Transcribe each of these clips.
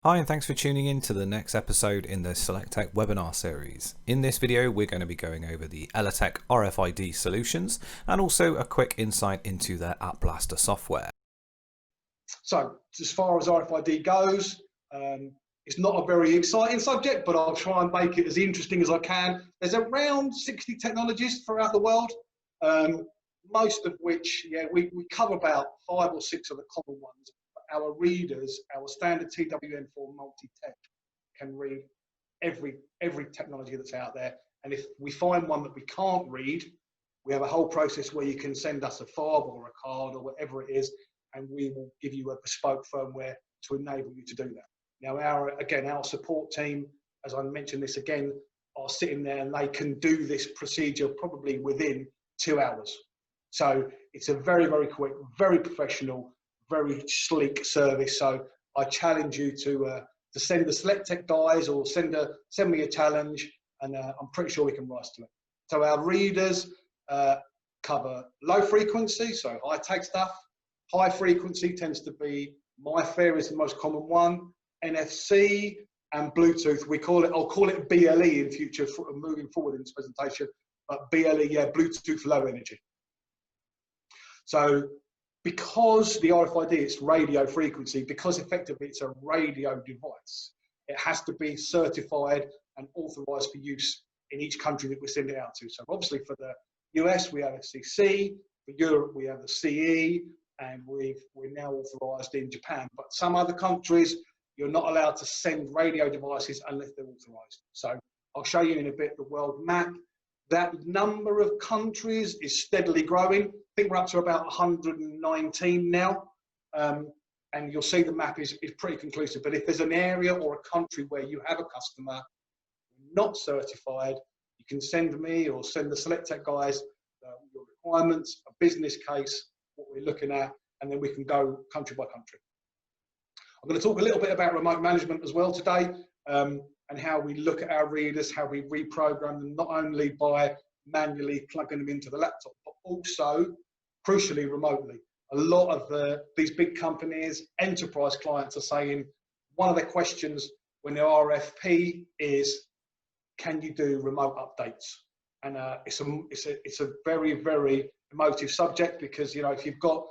Hi, and thanks for tuning in to the next episode in the SelectTech webinar series. In this video, we're going to be going over the Elatec RFID solutions and also a quick insight into their AppBlaster software. So, as far as RFID goes, it's not a very exciting subject, but I'll try and make it as interesting as I can. There's around 60 technologies throughout the world, most of which, we cover about 5 or 6 of the common ones. Our readers, our standard TWN4 multi-tech can read every technology that's out there. And if we find one that we can't read, we have a whole process where you can send us a fob or a card or whatever it is, and we will give you a bespoke firmware to enable you to do that. Now, our support team, as I mentioned this again, are sitting there and they can do this procedure probably within 2 hours. So it's a very, very quick, very professional, very sleek service. So I challenge you to send the SelectTech guys or send me a challenge, and I'm pretty sure we can rise to it. So our readers cover low frequency, so high-tech stuff. High frequency tends to be MyFair is the most common one. NFC and Bluetooth, I'll call it BLE in future, moving forward in this presentation, but BLE, Bluetooth low energy. So because the RFID is radio frequency, because effectively it's a radio device, it has to be certified and authorized for use in each country that we send it out to. So obviously for the US, we have FCC, for Europe, we have the CE, and we're now authorized in Japan. But some other countries, you're not allowed to send radio devices unless they're authorized. So I'll show you in a bit the world map. That number of countries is steadily growing. I think we're up to about 119 now. And you'll see the map is pretty conclusive. But if there's an area or a country where you have a customer not certified, you can send me or send the SelectTech guys your requirements, a business case, what we're looking at, and then we can go country by country. I'm going to talk a little bit about remote management as well today, and how we look at our readers, how we reprogram them, not only by manually plugging them into the laptop, but also, crucially, remotely. A lot of these big companies, enterprise clients are saying, one of their questions when their RFP is, can you do remote updates? And it's a very, very emotive subject, because if you've got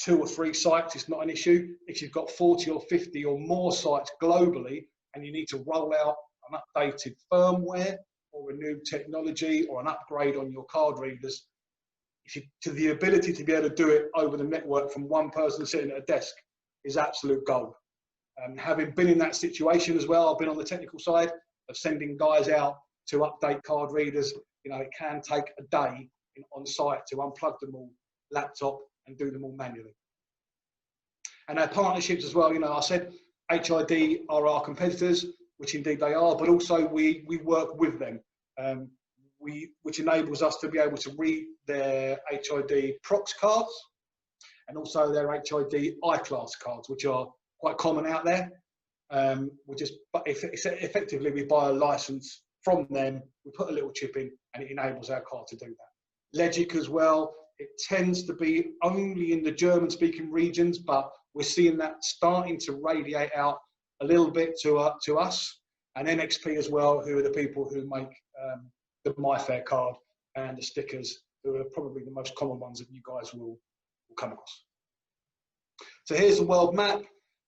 2 or 3 sites, it's not an issue. If you've got 40 or 50 or more sites globally, and you need to roll out an updated firmware or a new technology or an upgrade on your card readers, to the ability to be able to do it over the network from one person sitting at a desk is absolute gold. Having been in that situation as well, I've been on the technical side of sending guys out to update card readers. It can take a day on site to unplug them all, laptop, and do them all manually. And our partnerships as well, I said HID are our competitors, which indeed they are, but also we work with them, which enables us to be able to read their HID prox cards and also their HID I-class cards, which are quite common out there. Effectively, we buy a license from them, we put a little chip in, and it enables our card to do that. Legic as well, it tends to be only in the German-speaking regions, but we're seeing that starting to radiate out a little bit to us, and NXP as well, who are the people who make the MyFair card and the stickers, who are probably the most common ones that you guys will come across. So here's the world map.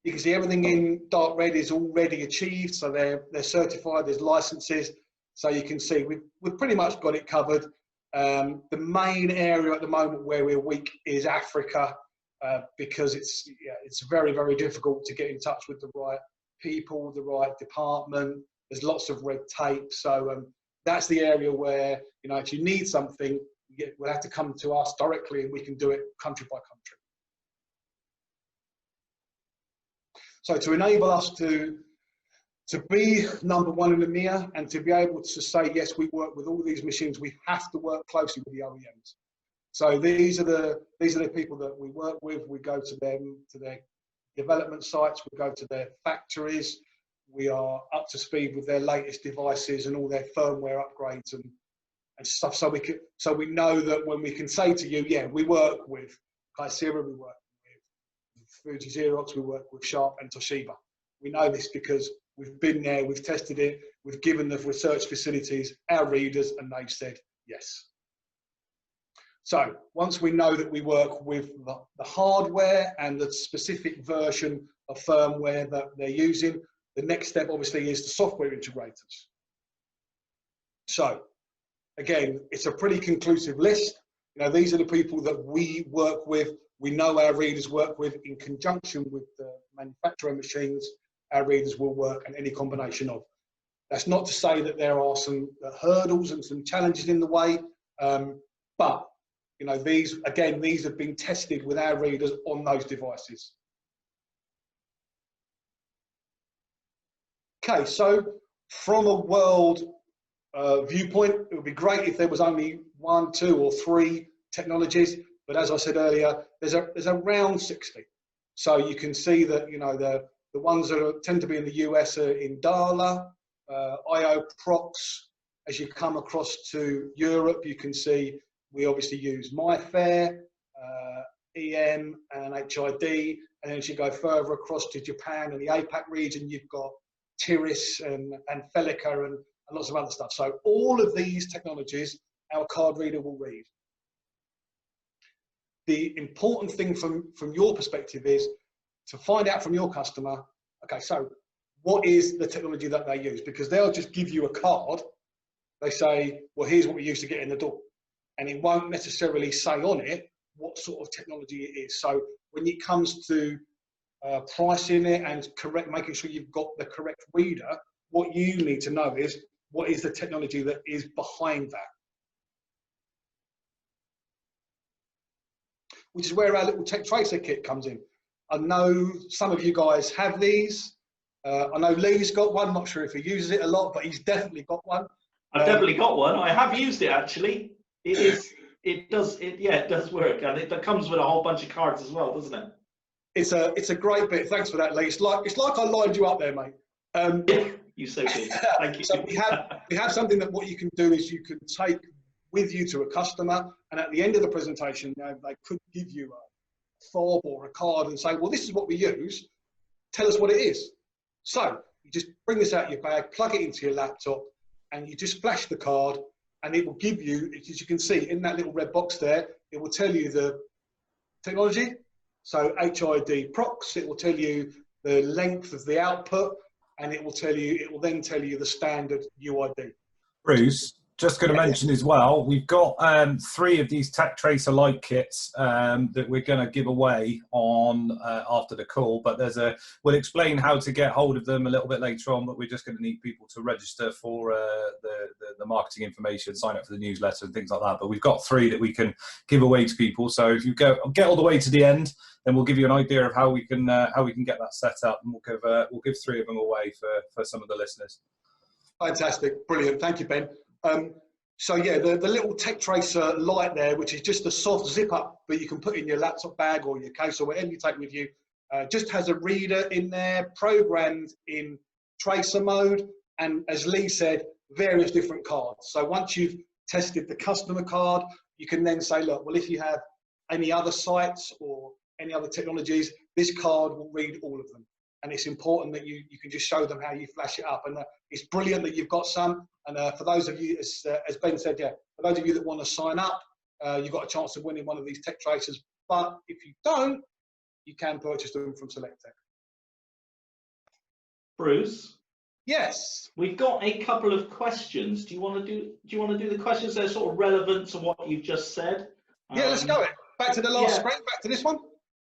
You can see everything in dark red is already achieved, so they're certified, there's licenses, so you can see we've pretty much got it covered. The main area at the moment where we're weak is Africa, because it's very, very difficult to get in touch with the right people, the right department. There's lots of red tape, so that's the area where if you need something, we'll have to come to us directly, and we can do it country by country. So to enable us to be number 1 in EMEA and to be able to say, yes, we work with all these machines, we have to work closely with the OEMs. So these are the people that we work with. We go to them, to their development sites, we go to their factories. We are up to speed with their latest devices and all their firmware upgrades and stuff. So we know that when we can say to you, yeah, we work with KYOCERA, we work with Fuji XEROX, we work with Sharp and Toshiba. We know this because we've been there, we've tested it, we've given the research facilities our readers, and they've said yes. So once we know that we work with the hardware and the specific version of firmware that they're using, the next step obviously is the software integrators. So again, it's a pretty conclusive list. You know, these are the people that we work with. We know our readers work with in conjunction with the manufacturer machines. Our readers will work and any combination of. That's not to say that there are some hurdles and some challenges in the way, but you know, these have been tested with our readers on those devices. Okay, so from a world viewpoint, it would be great if there was only 1, 2, or 3 technologies, but as I said earlier, there's around 60. So you can see that, you know, the ones that tend to be in the US are Indala, IOProx. As you come across to Europe, you can see we obviously use MyFair, EM and HID, and then as you go further across to Japan and the APAC region, you've got Tiris and Felica and lots of other stuff. So all of these technologies, our card reader will read. The important thing from your perspective is to find out from your customer, okay, so what is the technology that they use? Because they'll just give you a card. They say, well, here's what we use to get in the door. And it won't necessarily say on it what sort of technology it is. So when it comes to pricing it and making sure you've got the correct reader, what you need to know is what is the technology that is behind that. Which is where our little tech tracer kit comes in. I know some of you guys have these. I know Lee's got one, not sure if he uses it a lot, but he's definitely got one. I've definitely got one. I have used it actually. It does work, and it comes with a whole bunch of cards as well, doesn't it? It's a great bit. Thanks for that, Lee. It's like I lined you up there, mate. Yeah, you so did. Thank you. So we have something that what you can do is you can take with you to a customer, and at the end of the presentation, you know, they could give you a fob or a card and say, well, this is what we use. Tell us what it is. So you just bring this out of your bag, plug it into your laptop, and you just flash the card, and it will give you, as you can see in that little red box there, it will tell you the technology. So HID prox, it will tell you the length of the output, and it will then tell you the standard UID. Bruce, just going to mention as well, we've got 3 of these Tech Tracer LITE kits that we're going to give away on after the call, but we'll explain how to get hold of them a little bit later on, but we're just going to need people to register for the marketing information, sign up for the newsletter and things like that. But we've got 3 that we can give away to people. So if you get all the way to the end, then we'll give you an idea of how we can get that set up, and we'll give 3 of them away for some of the listeners. Fantastic, brilliant, thank you, Ben. So yeah, the little Tech Tracer LITE there, which is just a soft zip up, but you can put in your laptop bag or your case or whatever you take with you, just has a reader in there, programmed in tracer mode, and as Lee said, various different cards. So once you've tested the customer card, you can then say, look, well, if you have any other sites or any other technologies, this card will read all of them. And it's important that you can just show them how you flash it up. And it's brilliant that you've got some. And for those of you, as Ben said, yeah, for those of you that want to sign up, you've got a chance of winning one of these Tech Tracers. But if you don't, you can purchase them from Selectech. Bruce? Yes. We've got a couple of questions. Do you want to do the questions that are sort of relevant to what you've just said? Yeah, let's go. Back to the last screen, back to this one.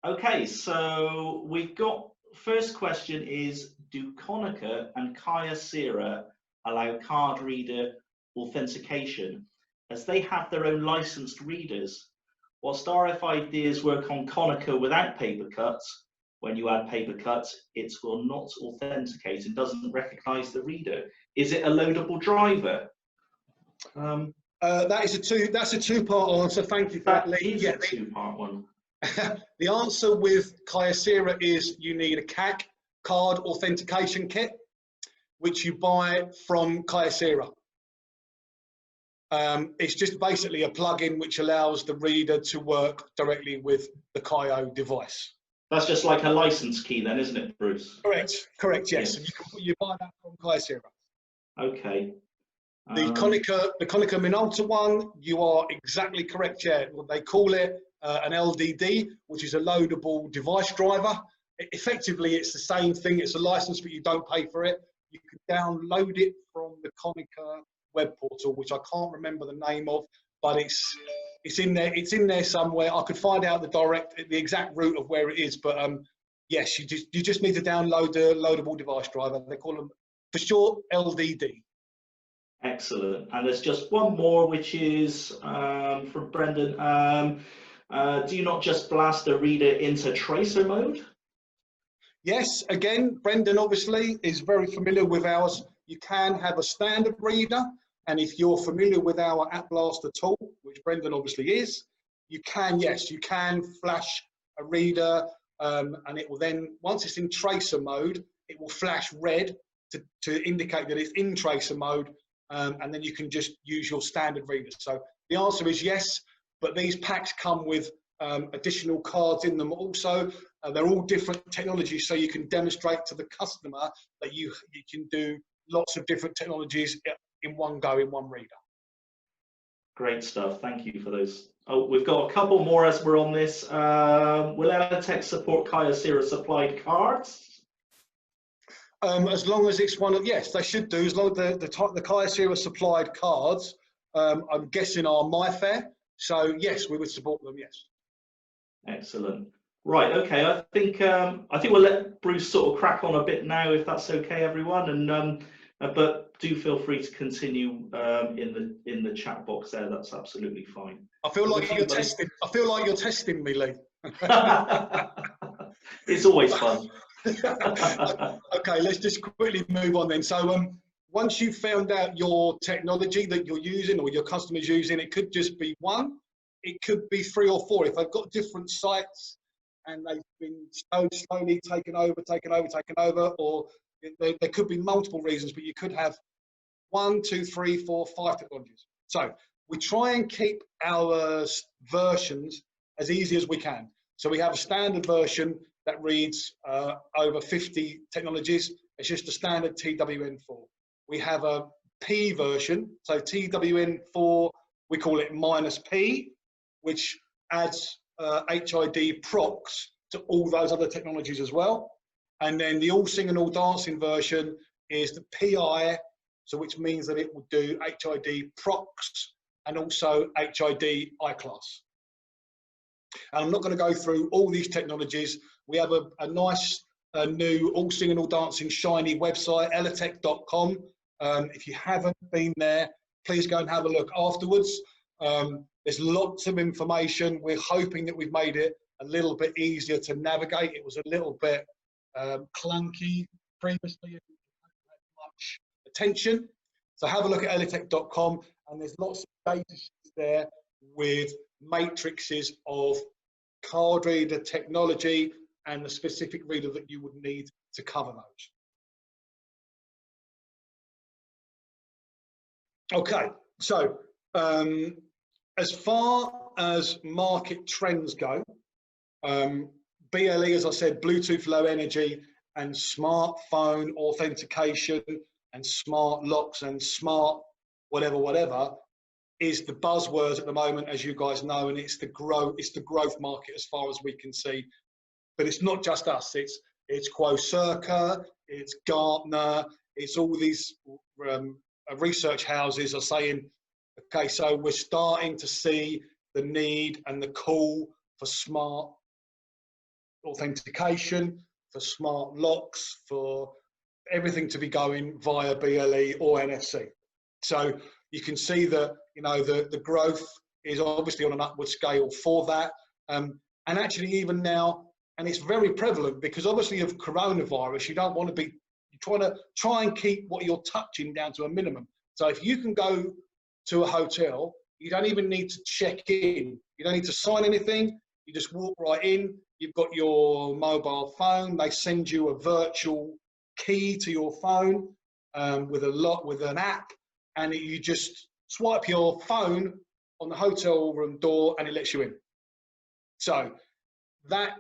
Okay, so we've got, first question is, do Konica and KYOCERA allow card reader authentication, as they have their own licensed readers? Whilst RFIDs work on Konica without paper cuts, when you add paper cuts, it will not authenticate and doesn't recognize the reader. Is it a loadable driver? That's a two-part answer. Thank you for that, Lee. Yeah, a two-part one. The answer with KYOCERA is you need a CAC, card authentication kit, which you buy from KYOCERA. It's just basically a plugin which allows the reader to work directly with the KYO device. That's just like a license key then, isn't it, Bruce? Correct, yes. Yes. You buy that from KYOCERA. Okay. The Konica Minolta one, you are exactly correct, yeah. They call it an LDD, which is a loadable device driver. Effectively, it's the same thing. It's a license, but you don't pay for it. You can download it from the Konica web portal, which I can't remember the name of, but it's in there. It's in there somewhere. I could find out the exact route of where it is, but yes, you just need to download the loadable device driver. They call them, for short, LDD. Excellent. And there's just one more, which is from Brendan. Do you not just blast the reader into tracer mode? Yes, again, Brendan obviously is very familiar with ours. You can have a standard reader, and if you're familiar with our AppBlaster tool, which Brendan obviously is, you can flash a reader, and it will then, once it's in tracer mode, it will flash red to indicate that it's in tracer mode. And then you can just use your standard reader. So the answer is yes, but these packs come with additional cards in them also. They're all different technologies, so you can demonstrate to the customer that you can do lots of different technologies in one go, in one reader. Great stuff. Thank you for those. Oh, we've got a couple more as we're on this. Will Elatec support KYOCERA supplied cards? As long as it's one of, yes, they should do. As long as the KYOCERA supplied cards, I'm guessing are MyFair. So yes, we would support them. Yes. Excellent. Right. Okay. I think we'll let Bruce sort of crack on a bit now, if that's okay, everyone. And but do feel free to continue in the chat box there. That's absolutely fine. I feel like you're testing. I feel like you're testing me, Lee. It's always fun. Okay, let's just quickly move on then. So once you've found out your technology that you're using or your customer's using, it could just be one, it could be 3 or 4. If they've got different sites and they've been slowly taken over, or there could be multiple reasons, but you could have 1, 2, 3, 4, 5 technologies. So we try and keep our versions as easy as we can. So we have a standard version that reads over 50 technologies. It's just a standard TWN4. We have a P version, so TWN4, we call it -P, which adds HID procs to all those other technologies as well. And then the all singing, all dancing version is the PI, so which means that it will do HID procs and also HID iClass. And I'm not going to go through all these technologies. We have a nice new all singing, all dancing shiny website, elatec.com. If you haven't been there, please go and have a look afterwards. There's lots of information. We're hoping that we've made it a little bit easier to navigate. It was a little bit clunky previously, it didn't have much attention. So have a look at elatec.com, and there's lots of data sheets there with matrices of card reader technology and the specific reader that you would need to cover those. Okay, so as far as market trends go, BLE, as I said, Bluetooth Low Energy and smartphone authentication and smart locks and smart whatever is the buzzwords at the moment, as you guys know, and it's the growth market as far as we can see. But it's not just us. It's KYOCERA, it's Gartner, it's all these research houses are saying, okay, so we're starting to see the need and the call for smart authentication, for smart locks, for everything to be going via BLE or NFC. So you can see that, you know, the growth is obviously on an upward scale for that. And actually even now, and it's very prevalent because obviously of coronavirus, you don't want to be, you're trying to try and keep what you're touching down to a minimum. So if you can go to a hotel, you don't even need to check in. You don't need to sign anything. You just walk right in. You've got your mobile phone. They send you a virtual key to your phone with an app, and you just swipe your phone on the hotel room door and it lets you in. So that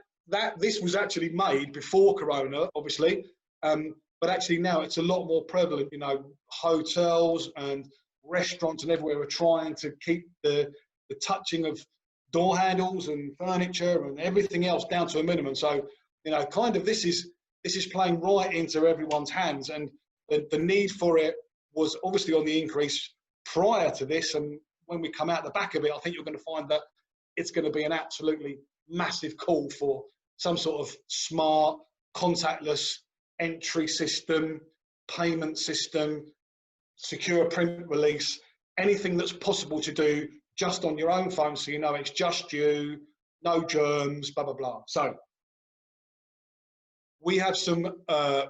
this was actually made before Corona, obviously, but actually now it's a lot more prevalent. You know, hotels and restaurants and everywhere are trying to keep the touching of door handles and furniture and everything else down to a minimum. So, you know, kind of this is playing right into everyone's hands, and the need for it was obviously on the increase prior to this. And when we come out the back of it, I think you're going to find that it's going to be an absolutely massive call for some sort of smart, contactless entry system, payment system, secure print release, anything that's possible to do just on your own phone, so you know it's just you, no germs, blah blah blah. So we have some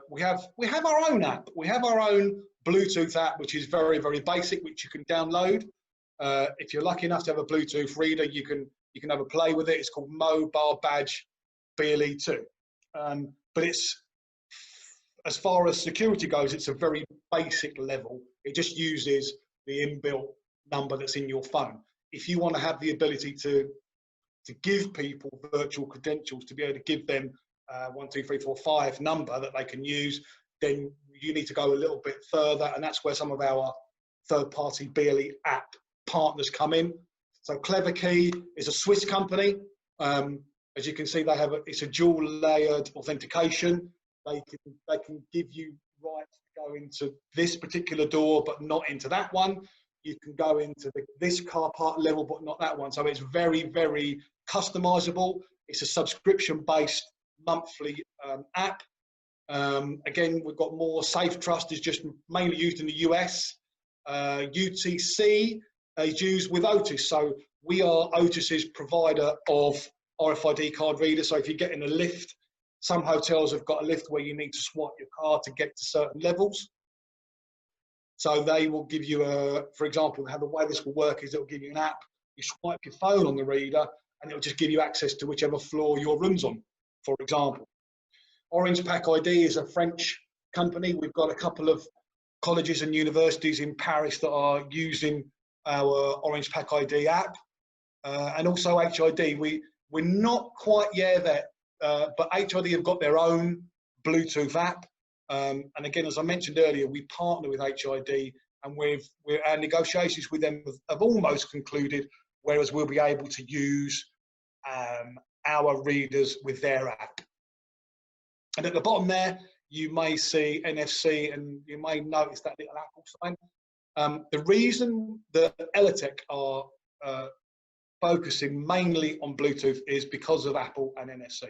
we have our own app. We have our own Bluetooth app, which is very, very basic, which you can download. If you're lucky enough to have a Bluetooth reader, you can have a play with it. It's called Mobile Badge BLE2. But it's, as far as security goes, it's a very basic level. It just uses the inbuilt number that's in your phone. If you want to have the ability to give people virtual credentials, to be able to give them 1, 2, 3, 4, 5 number that they can use, then you need to go a little bit further, and that's where some of our third-party BLE app partners come in. So Clever Key is a Swiss company. As you can see, it's a dual-layered authentication. They can give you rights to go into this particular door, but not into that one. You can go into this car park level, but not that one. So it's very, very customizable. It's a subscription-based monthly app. Again, we've got more. Safe Trust is just mainly used in the US. UTC is used with Otis. So we are Otis's provider of RFID card readers. So if you get in a lift, some hotels have got a lift where you need to swipe your card to get to certain levels. So they will give you for example, how the way this will work is it'll give you an app. You swipe your phone on the reader, and it'll just give you access to whichever floor your room's on, for example. Orange Pack ID is a French company. We've got a couple of colleges and universities in Paris that are using our Orange Pack ID app, and also HID. We're not quite there, but HID have got their own Bluetooth app. And again, as I mentioned earlier, we partner with HID, and our negotiations with them have almost concluded, whereas we'll be able to use our readers with their app. And at the bottom there, you may see NFC, and you may notice that little Apple sign. The reason that Elatec are focusing mainly on Bluetooth is because of Apple and NFC.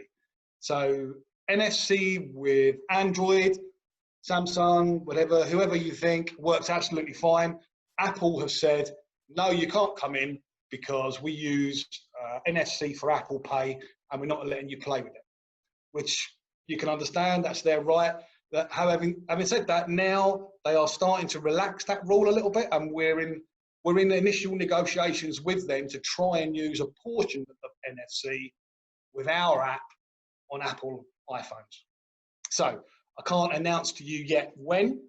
So NFC with Android, Samsung, whoever you think, works absolutely fine. Apple have said, no, you can't come in because we use NFC for Apple Pay, and we're not letting you play with it, which you can understand, that's their right. That, having said that, now they are starting to relax that rule a little bit, and we're in initial negotiations with them to try and use a portion of NFC with our app on Apple iPhones. So I can't announce to you yet when.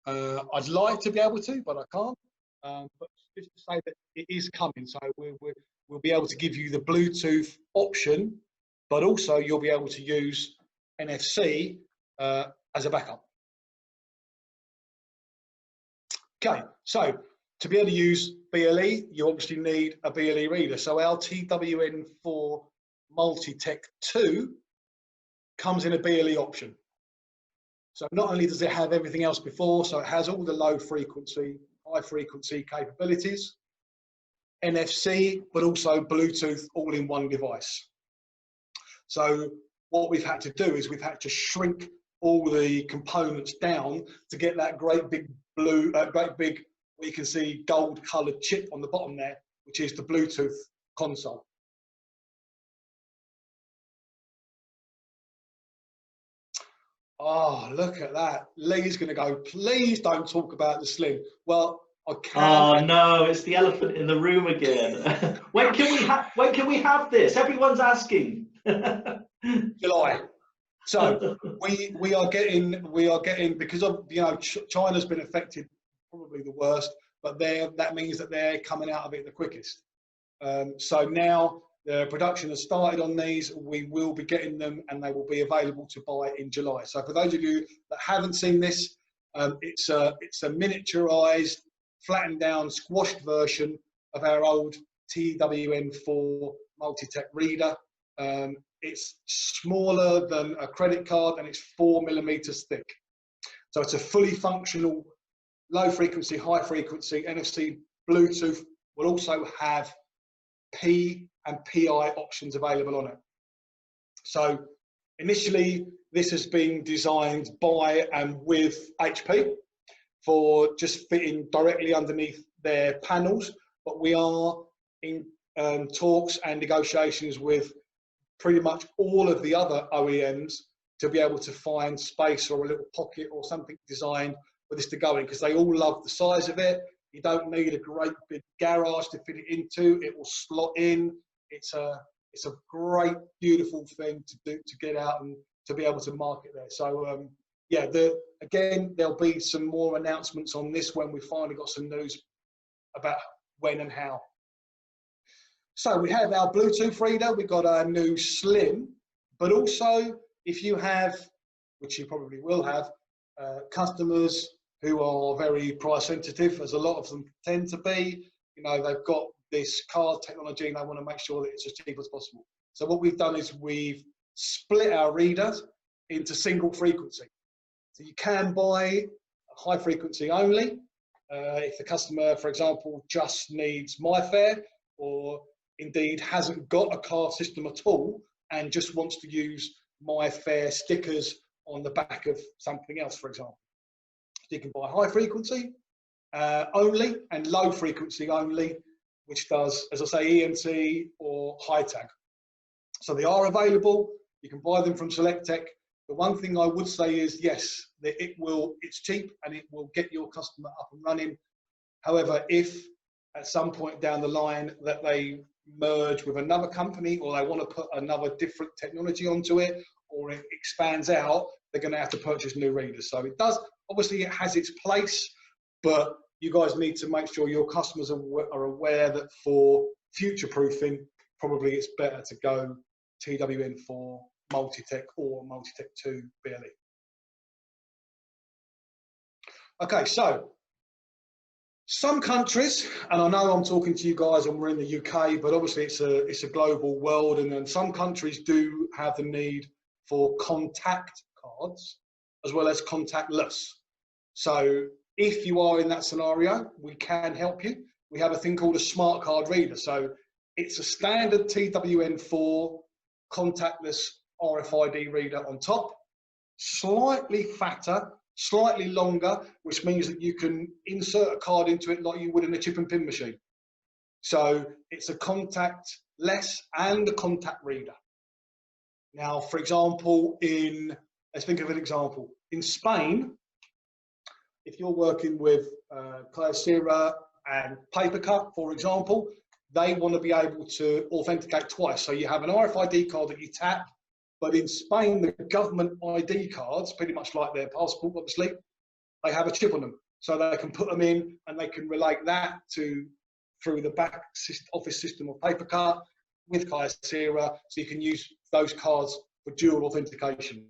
I'd like to be able to, but I can't. But just to say that it is coming. So we'll be able to give you the Bluetooth option, but also you'll be able to use NFC as a backup. Okay, so to be able to use BLE, you obviously need a BLE reader. So our TWN4 MULTITECH 2 comes in a BLE option. So not only does it have everything else before, so it has all the low frequency, high frequency capabilities, NFC, but also Bluetooth all in one device. So what we've had to do is we've had to shrink all the components down to get that great big what you can see gold coloured chip on the bottom there, which is the Bluetooth console. Oh, look at that. Lee's going to go, please don't talk about the Slim. Well, I can. Oh no, it's the elephant in the room again. When can we have this? Everyone's asking. July. So we are getting because of, you know, China's been affected probably the worst, but that means that they're coming out of it the quickest. So now The production has started on these. We will be getting them and they will be available to buy in July. So for those of you that haven't seen this, it's a miniaturized, flattened down, squashed version of our old TWN4 MULTITECH reader. It's smaller than a credit card and it's 4 millimeters thick. So it's a fully functional, low frequency, high frequency, NFC, Bluetooth. Will also have P and PI options available on it. So initially, this has been designed by and with HP for just fitting directly underneath their panels, but we are in talks and negotiations with pretty much all of the other OEMs to be able to find space or a little pocket or something designed for this to go in, because they all love the size of it. You don't need a great big garage to fit it into. It will slot in. It's a great, beautiful thing to do, to get out and to be able to market there. So yeah, again, there'll be some more announcements on this when we finally got some news about when and how. So we have our Bluetooth reader. We've got our new Slim, but also if you have, which you probably will have, customers who are very price sensitive, as a lot of them tend to be, you know, they've got this card technology and they want to make sure that it's as cheap as possible. So what we've done is we've split our readers into single frequency. So you can buy high frequency only if the customer, for example, just needs MyFair, or indeed hasn't got a card system at all and just wants to use MyFair stickers on the back of something else, for example. So you can buy high frequency only and low frequency only, which does, as I say, EMT or high tag. So they are available. You can buy them from Elatec. The one thing I would say is, yes, that it's cheap and it will get your customer up and running. However, if at some point down the line that they merge with another company or they want to put another different technology onto it, or it expands out, they're going to have to purchase new readers. So it does, obviously it has its place, but you guys need to make sure your customers are aware that for future proofing, probably it's better to go TWN4 MULTITECH or MULTITECH 2 BLE. Okay, so some countries, and I know I'm talking to you guys and we're in the UK, but obviously it's a global world, and then some countries do have the need for contact cards as well as contactless. So if you are in that scenario, we can help you. We have a thing called a smart card reader. So it's a standard TWN4 contactless RFID reader on top, slightly fatter, slightly longer, which means that you can insert a card into it like you would in a chip and pin machine. So it's a contactless and a contact reader. Now, for example, let's think of an example. In Spain, if you're working with KYOCERA and paper cut, for example, they want to be able to authenticate twice. So you have an RFID card that you tap, but in Spain, the government ID cards, pretty much like their passport, obviously, they have a chip on them. So they can put them in and they can relate that through the back office system of paper cut with KYOCERA, so you can use those cards for dual authentication.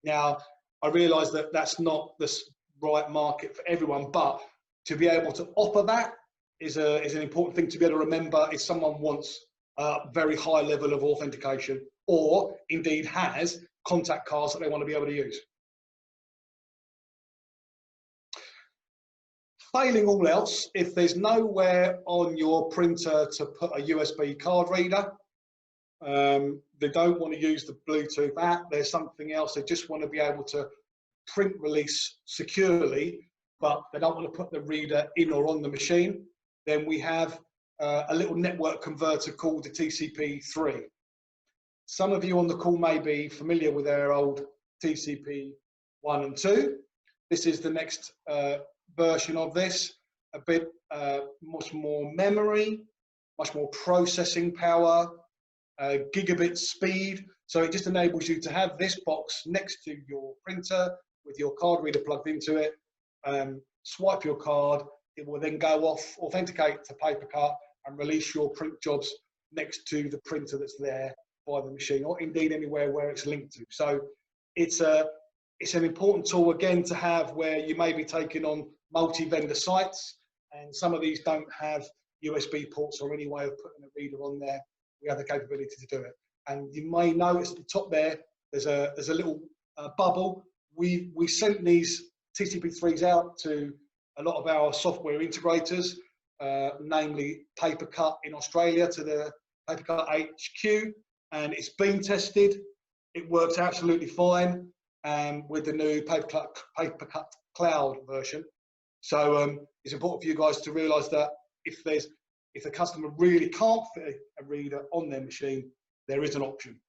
Now, I realise that that's not the right market for everyone, but to be able to offer that is an important thing to be able to remember if someone wants a very high level of authentication, or indeed has contact cards that they want to be able to use. Failing all else, if there's nowhere on your printer to put a USB card reader, they don't want to use the Bluetooth app, there's something else, they just want to be able to print release securely, but they don't want to put the reader in or on the machine, then we have a little network converter called the TCP3. Some of you on the call may be familiar with our old TCP 1 and 2. This is the next version of this, a bit much more memory, much more processing power, gigabit speed. So it just enables you to have this box next to your printer with your card reader plugged into it, swipe your card, it will then go off, authenticate to paper cut and release your print jobs next to the printer that's there by the machine, or indeed anywhere where it's linked to. So it's an important tool again to have where you may be taking on multi-vendor sites, and some of these don't have USB ports or any way of putting a reader on there. We have the capability to do it. And you may notice at the top there, there's a little bubble. We sent these TCP3s out to a lot of our software integrators, namely Papercut in Australia, to the Papercut HQ, and it's been tested. It works absolutely fine with the new Papercut Cloud version. So it's important for you guys to realise that if the customer really can't fit a reader on their machine, there is an option.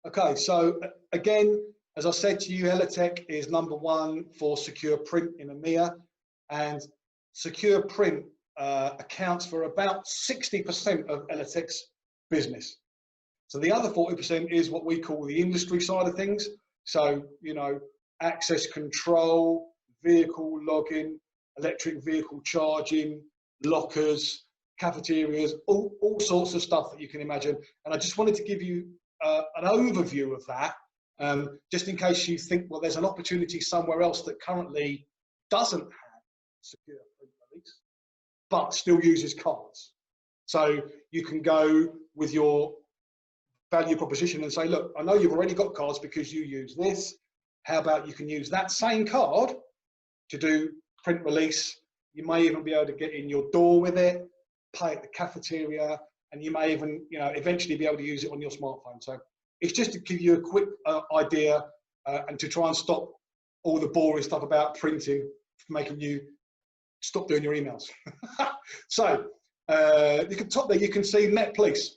Okay, so again, as I said to you, Elatec is #1 for secure print in EMEA, and secure print accounts for about 60% of Elatec's business. So the other 40% is what we call the industry side of things. So, you know, access control, vehicle logging, electric vehicle charging, lockers, cafeterias, all sorts of stuff that you can imagine. And I just wanted to give you an overview of that, just in case you think, well, there's an opportunity somewhere else that currently doesn't have secure print release, but still uses cards. So you can go with your value proposition and say, look, I know you've already got cards because you use this. How about you can use that same card to do print release? You may even be able to get in your door with it, pay at the cafeteria, and you may even, you know, eventually be able to use it on your smartphone. So it's just to give you a quick idea and to try and stop all the boring stuff about printing, making you stop doing your emails. So you can top there, you can see Met Police.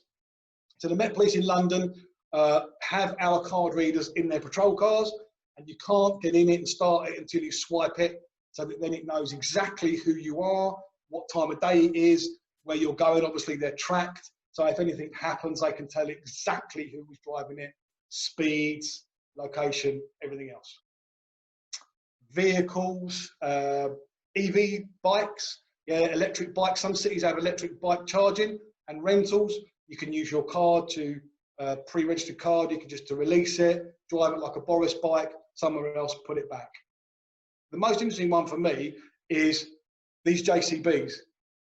So the Met Police in London have our card readers in their patrol cars, and you can't get in it and start it until you swipe it, so that then it knows exactly who you are, what time of day it is, where you're going. Obviously they're tracked, so if anything happens, they can tell exactly who was driving it, speeds, location, everything else. Vehicles, EV bikes, yeah, electric bikes. Some cities have electric bike charging and rentals. You can use your card to pre-registered card. You can just to release it, drive it like a Boris bike, somewhere else, put it back. The most interesting one for me is these JCBs.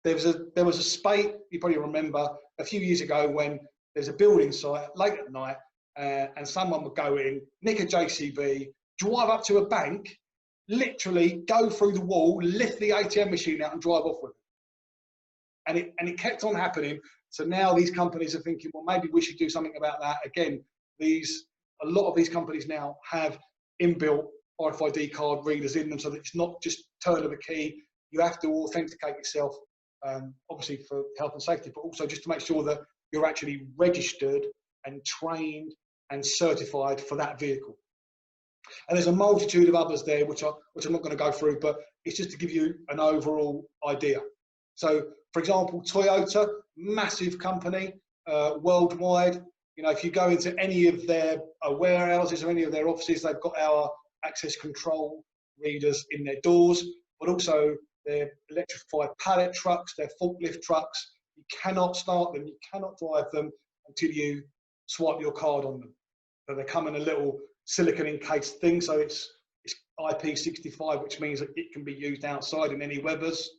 There was a spate, you probably remember, a few years ago when there's a building site late at night and someone would go in, nick a JCB, drive up to a bank, literally go through the wall, lift the ATM machine out and drive off with it. And it kept on happening. So now these companies are thinking, well, maybe we should do something about that. Again, a lot of these companies now have inbuilt RFID card readers in them, so that it's not just turn of a key. You have to authenticate yourself, obviously for health and safety, but also just to make sure that you're actually registered and trained and certified for that vehicle. And there's a multitude of others there, which I'm not going to go through, but it's just to give you an overall idea. So, for example, Toyota, massive company worldwide. You know, if you go into any of their warehouses or any of their offices, they've got our access control readers in their doors, but also their electrified pallet trucks, their forklift trucks. You cannot start them, you cannot drive them until you swipe your card on them. So they come in a little silicon encased thing, so it's IP65, which means that it can be used outside in any weathers.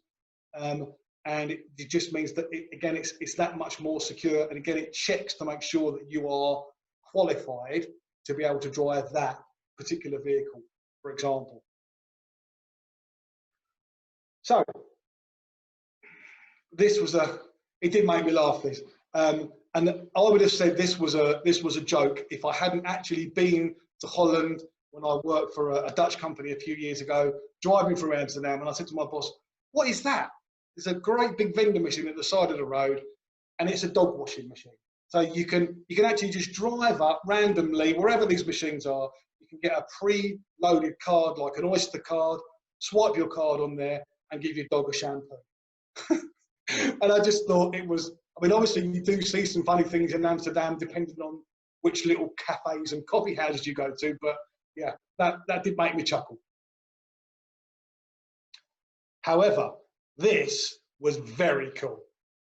And it just means that, again, it's that much more secure. And again, it checks to make sure that you are qualified to be able to drive that particular vehicle, for example. So this was it did make me laugh, this. And I would have said this was a joke if I hadn't actually been to Holland when I worked for a Dutch company a few years ago, driving through Amsterdam, and I said to my boss, "What is that?" There's a great big vending machine at the side of the road, and it's a dog washing machine. So you can actually just drive up randomly wherever these machines are. You can get a pre-loaded card like an Oyster card, swipe your card on there, and give your dog a shampoo. And I just thought it was. I mean, obviously you do see some funny things in Amsterdam, depending on which little cafes and coffee houses you go to. But yeah, that did make me chuckle. However, this was very cool.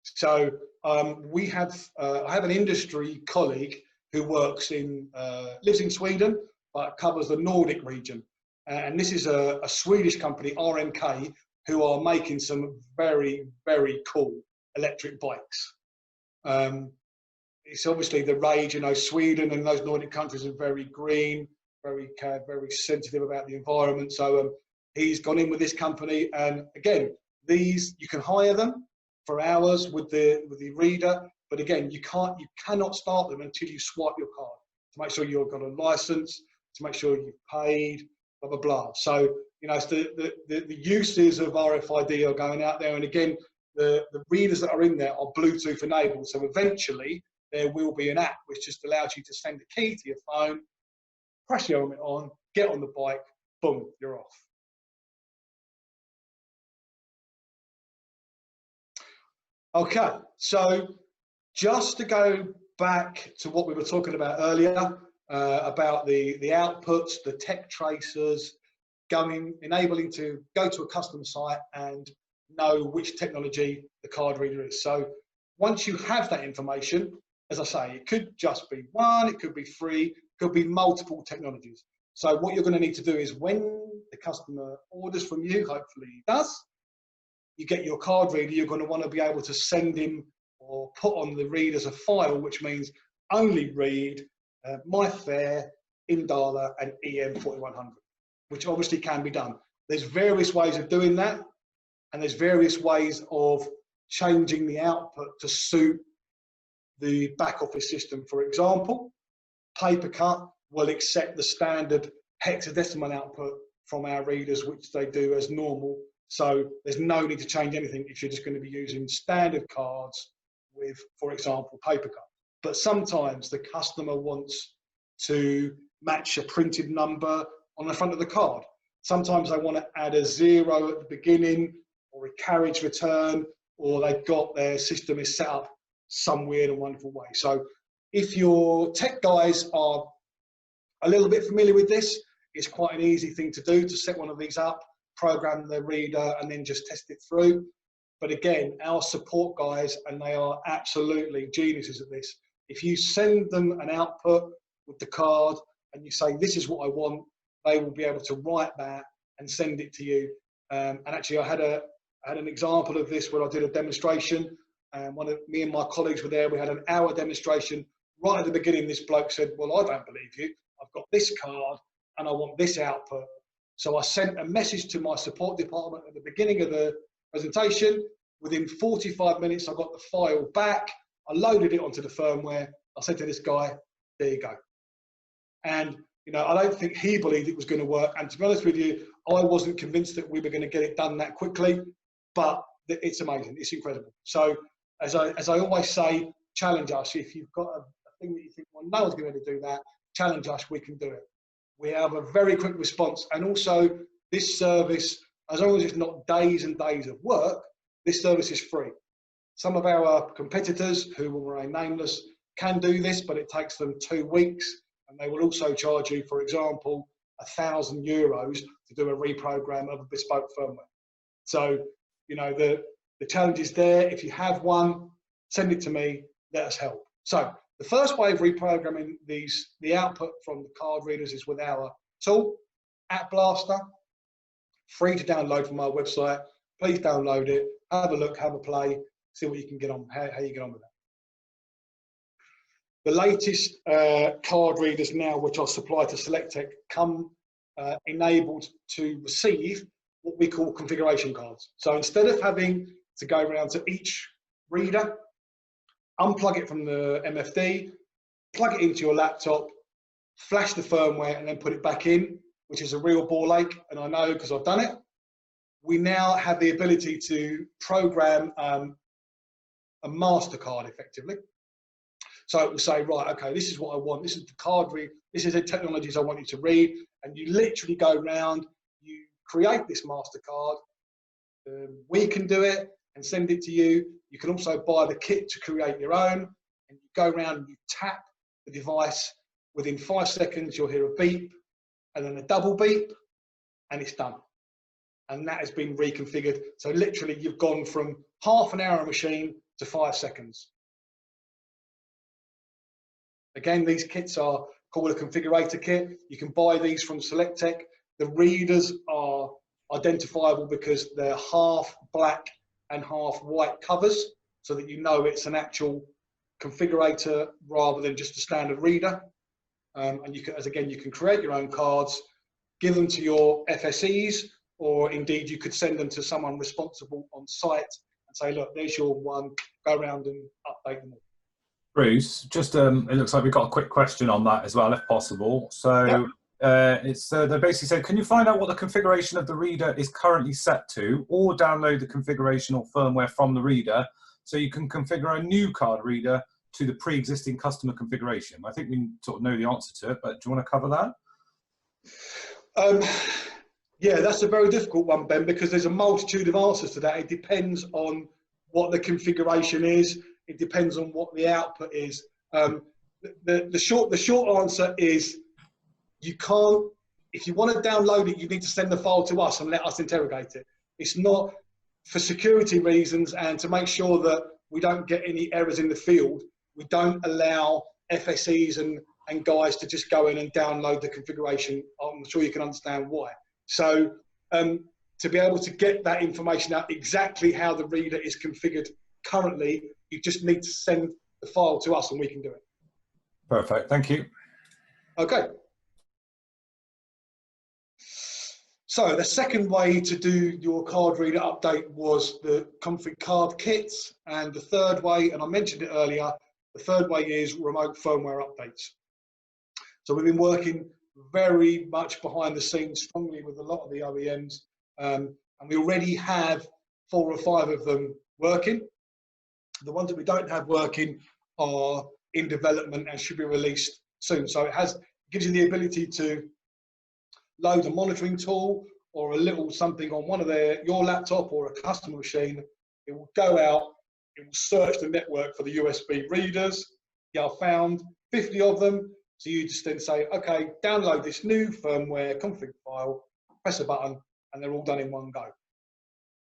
So we have, I have an industry colleague who works in, lives in Sweden, but covers the Nordic region. And this is a Swedish company, RMK, who are making some very, very cool electric bikes. It's obviously the rage, you know, Sweden and those Nordic countries are very green, very sensitive about the environment. So he's gone in with this company, and again, these you can hire them for hours with the reader, but again, you cannot start them until you swipe your card to make sure you've got a license, to make sure you've paid, blah blah blah. So you know, it's the uses of RFID are going out there, and again, the readers that are in there are Bluetooth enabled. So eventually, there will be an app which just allows you to send a key to your phone, press your helmet on, get on the bike, boom, you're off. Okay, so just to go back to what we were talking about earlier, about the outputs, the tech tracers, enabling to go to a customer site and know which technology the card reader is. So once you have that information, as I say, it could just be one, it could be three, it could be multiple technologies. So what you're going to need to do is when the customer orders from you, hopefully he does, you get your card reader, you're going to want to be able to send him or put on the readers a file, which means only read my fare, Indala and EM 4100, which obviously can be done. There's various ways of doing that, and there's various ways of changing the output to suit the back office system. For example, Papercut will accept the standard hexadecimal output from our readers, which they do as normal. So there's no need to change anything if you're just going to be using standard cards with, for example, Papercut. But sometimes the customer wants to match a printed number on the front of the card. Sometimes they want to add a 0 at the beginning, or a carriage return, or they've got their system is set up some weird and wonderful way. So if your tech guys are a little bit familiar with this, it's quite an easy thing to do, to set one of these up, program the reader, and then just test it through. But again, our support guys, and they are absolutely geniuses at this, if you send them an output with the card and you say, this is what I want, they will be able to write that and send it to you. And actually, I had an example of this where I did a demonstration, and me and my colleagues were there. We had an hour demonstration. Right at the beginning, this bloke said, well, I don't believe you. I've got this card and I want this output. So I sent a message to my support department at the beginning of the presentation. Within 45 minutes, I got the file back. I loaded it onto the firmware. I said to this guy, there you go. And you know, I don't think he believed it was going to work. And to be honest with you, I wasn't convinced that we were going to get it done that quickly, but it's amazing. It's incredible. So as I always say, challenge us. If you've got a thing that you think, well, no one's going to do that, challenge us, we can do it. We have a very quick response. And also this service, as long as it's not days and days of work, this service is free. Some of our competitors, who will remain nameless, can do this, but it takes them 2 weeks. And they will also charge you, for example, €1,000 to do a reprogram of a bespoke firmware. So, you know, the challenge is there. If you have one, send it to me, let us help. So the first way of reprogramming the output from the card readers is with our tool, AppBlaster, free to download from our website. Please download it, have a look, have a play, see what you can get on, how you get on with that. The latest card readers now, which are supplied to SelectTech, come enabled to receive what we call configuration cards. So instead of having to go around to each reader, unplug it from the MFD, plug it into your laptop, flash the firmware, and then put it back in, which is a real ball ache, and I know because I've done it. We now have the ability to program a MasterCard effectively. So it will say, right, okay, this is what I want. This is the card read. This is the technologies I want you to read. And you literally go around, you create this MasterCard. We can do it and send it to you. You can also buy the kit to create your own. And you go around and you tap the device. Within 5 seconds, you'll hear a beep and then a double beep, and it's done. and that has been reconfigured. So literally you've gone from half an hour machine to 5 seconds. Again, these kits are called a configurator kit. You can buy these from Elatec. The readers are identifiable because they're half black and half white covers, so that you know it's an actual configurator rather than just a standard reader. And you can, as again, you can create your own cards, give them to your FSEs, or indeed you could send them to someone responsible on site and say, look, there's your one, go around and update them all. Bruce, just it looks like we've got a quick question on that as well, if possible. So Yep. they basically said, can you find out what the configuration of the reader is currently set to, or download the configuration or firmware from the reader so you can configure a new card reader to the pre-existing customer configuration? I think we sort of know the answer to it, but do you want to cover that? Yeah, that's a very difficult one, Ben, because there's a multitude of answers to that. It depends on what the configuration is. It depends on what the output is. The short answer is you can't. If you want to download it, you need to send the file to us and let us interrogate it. It's not, for security reasons and to make sure that we don't get any errors in the field, we don't allow FSEs and guys to just go in and download the configuration. I'm sure you can understand why. So to be able to get that information out, exactly how the reader is configured currently, you just need to send the file to us and we can do it. Perfect, thank you. Okay. So the second way to do your card reader update was the config card kits. And the third way, and I mentioned it earlier, the third way is remote firmware updates. So we've been working very much behind the scenes strongly with a lot of the OEMs, and we already have 4 or 5 of them working. The ones that we don't have working are in development and should be released soon. So it gives you the ability to load a monitoring tool or a little something on one of your laptop or a customer machine. It will go out, it will search the network for the USB readers. Yeah, I found 50 of them. So you just then say, okay, download this new firmware config file, press a button, and they're all done in one go.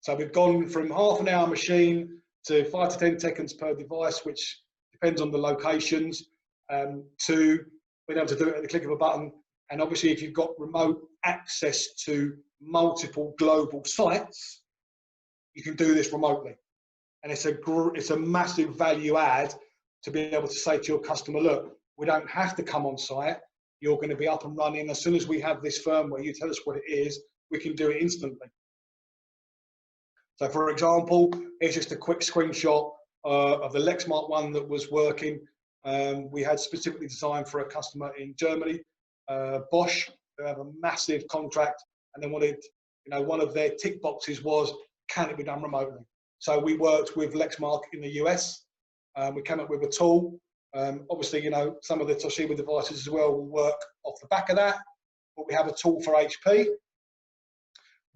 So we've gone from half an hour machine to 5 to 10 seconds per device, which depends on the locations, to being able to do it at the click of a button. And obviously, if you've got remote access to multiple global sites, you can do this remotely. And it's a massive value add to be able to say to your customer, look, we don't have to come on site. You're going to be up and running. As soon as we have this firmware, you tell us what it is, we can do it instantly. So for example, here's just a quick screenshot of the LEXMARK one that was working. We had specifically designed for a customer in Germany, Bosch. They have a massive contract, and they wanted, one of their tick boxes was, can it be done remotely? So we worked with LEXMARK in the US. We came up with a tool. Obviously, some of the Toshiba devices as well will work off the back of that, but we have a tool for HP.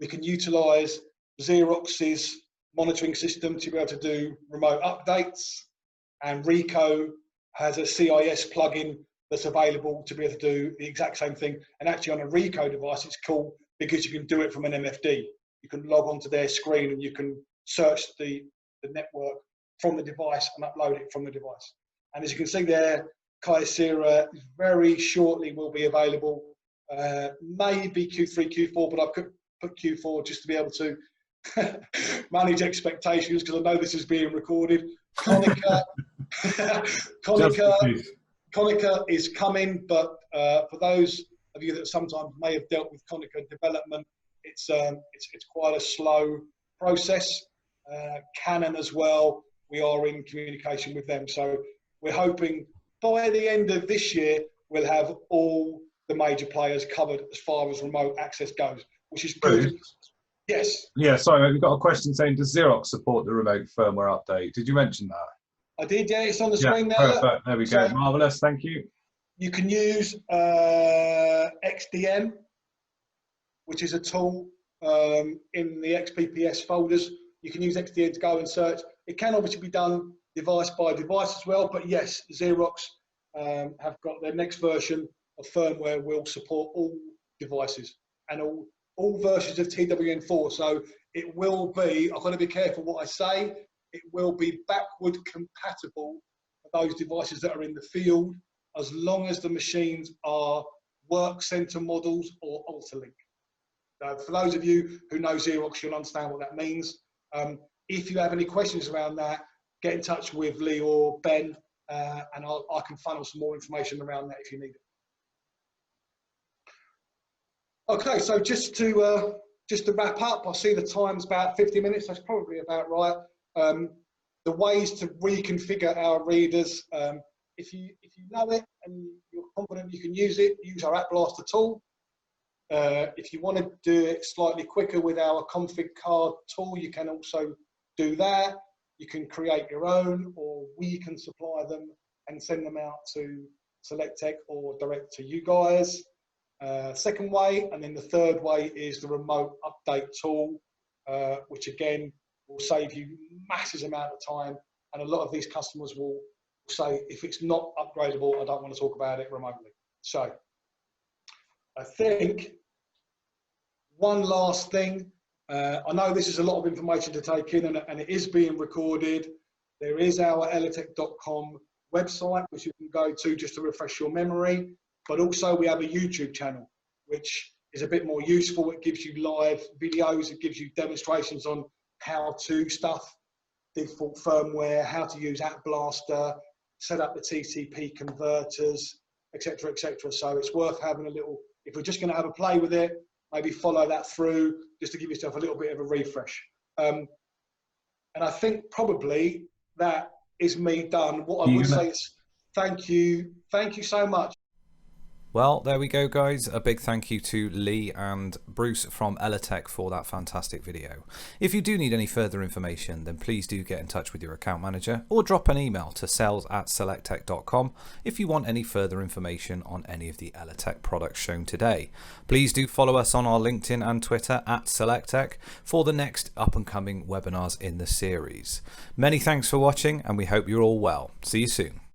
We can utilize XEROX's monitoring system to be able to do remote updates, and RICOH has a CIS plugin that's available to be able to do the exact same thing. And actually on a RICOH device, it's cool because you can do it from an MFD. You can log onto their screen and you can search the network from the device and upload it from the device. And as you can see there, KYOCERA very shortly will be available, maybe Q3, Q4, but I've put Q4 just to be able to manage expectations, because I know this is being recorded. Konica is coming, but for those of you that sometimes may have dealt with Konica development, it's quite a slow process. Canon as well, we are in communication with them. So we're hoping by the end of this year, we'll have all the major players covered as far as remote access goes, which is good. Yes. Yeah, sorry, we've got a question saying, does XEROX support the remote firmware update? Did you mention that? I did, yeah, it's on the screen now. Perfect, there we go, marvellous, thank you. You can use XDM, which is a tool in the XPPS folders. You can use XDM to go and search. It can obviously be done device by device as well, but yes, XEROX have got their next version of firmware will support all devices and all all versions of TWN4. So it will be, I've got to be careful what I say, it will be backward compatible for those devices that are in the field, as long as the machines are work center models or Altalink. For those of you who know Xerox, you'll understand what that means. If you have any questions around that, get in touch with Lee or Ben, and I can funnel some more information around that if you need it. Okay, so just to wrap up, I see the time's about 50 minutes. That's probably about right. The ways to reconfigure our readers. If you know it and you're confident you can use it, use our AppBlaster tool. If you want to do it slightly quicker with our config card tool, you can also do that. You can create your own, or we can supply them and send them out to SelectTech or direct to you guys. Second way, and then the third way is the remote update tool, which again will save you massive amount of time. And a lot of these customers will say, if it's not upgradable, I don't want to talk about it remotely. So I think one last thing, I know this is a lot of information to take in, and it is being recorded. There is our elatec.com website, which you can go to just to refresh your memory. But also we have a YouTube channel, which is a bit more useful. It gives you live videos. It gives you demonstrations on how to stuff, default firmware, how to use AppBlaster, set up the TCP converters, etc., etc. So it's worth having a little, if we're just going to have a play with it, maybe follow that through just to give yourself a little bit of a refresh. And I think probably that is me done. What I would say is thank you so much. Well, there we go, guys. A big thank you to Lee and Bruce from Elatec for that fantastic video. If you do need any further information, then please do get in touch with your account manager or drop an email to sales@selectech.com if you want any further information on any of the Elatec products shown today. Please do follow us on our LinkedIn and Twitter @SelectTech for the next up-and-coming webinars in the series. Many thanks for watching, and we hope you're all well. See you soon.